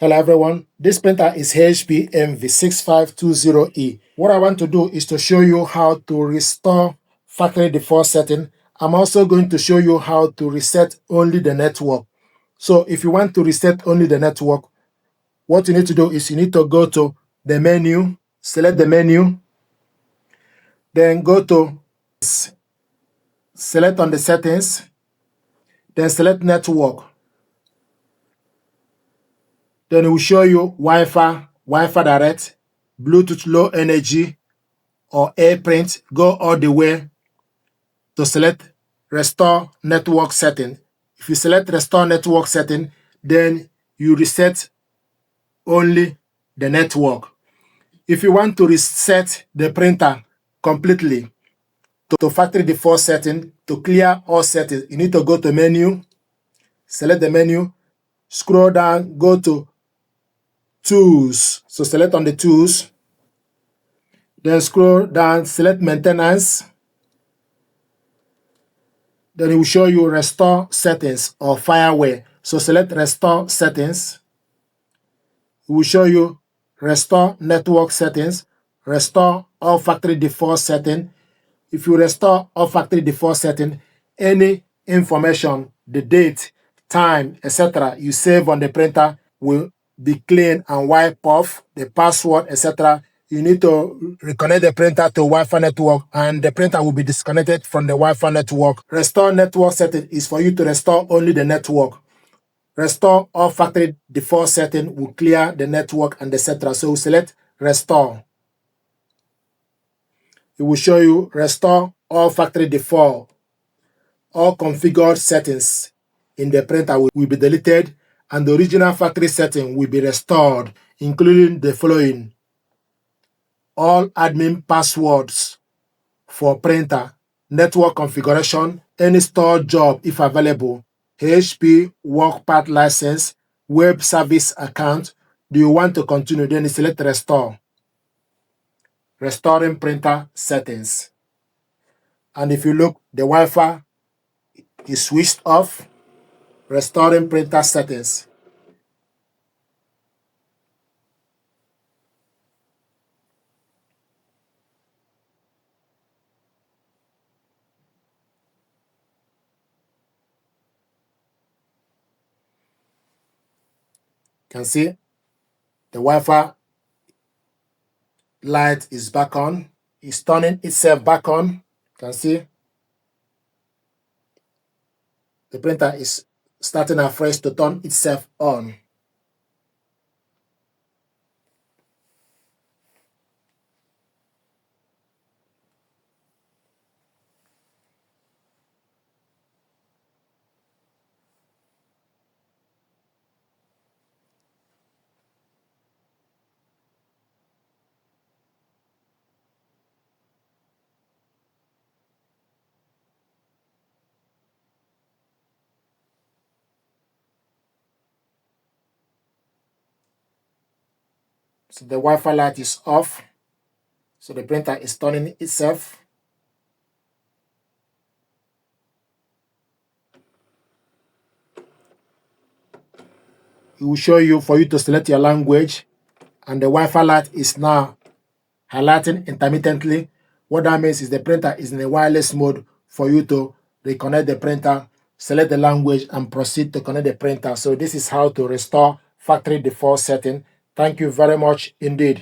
Hello everyone, this printer is HP MV6520E. What I want to do is to show you how to restore factory default setting. I'm also going to show you how to reset only the network. So if you want to reset only the network, what you need to do is you need to go to the menu, select the menu, then go to select on the settings, then select network. Then it will show you Wi-Fi, Wi-Fi direct, Bluetooth low energy, or AirPrint. Go all the way to select restore network setting. If you select restore network setting, then you reset only the network. If you want to reset the printer completely to factory default setting, to clear all settings, you need to go to menu, select the menu, scroll down, go to tools. So select on the tools, then scroll down, select maintenance. Then it will show you restore settings or fireware. So select restore settings. It will show you restore network settings, restore all factory default setting. If you restore all factory default setting, any information, the date, time, etc. you save on the printer will be clean and wipe off. The password, etc. You need to reconnect the printer to Wi-Fi network and the printer will be disconnected from the Wi-Fi network. Restore network setting is for you to restore only the network. Restore all factory default setting will clear the network and etc. So select restore. It will show you restore all factory default. All configured settings in the printer will be deleted and the original factory setting will be restored, including the following: all admin passwords for printer, network configuration, any stored job if available, HP work part license, web service account. Do you want to continue? Then select restore. Restoring printer settings. And if you look, the Wi-Fi is switched off. Restoring printer settings. You can see the Wi-Fi light is back on. It's turning itself back on. You can see the printer is starting afresh to turn itself on. So the Wi-Fi light is off. So the printer is turning itself. It will show you for you to select your language, and the Wi-Fi light is now highlighting intermittently. What that means is the printer is in a wireless mode for you to reconnect the printer, select the language, and proceed to connect the printer. So this is how to restore factory default setting. Thank you very much indeed.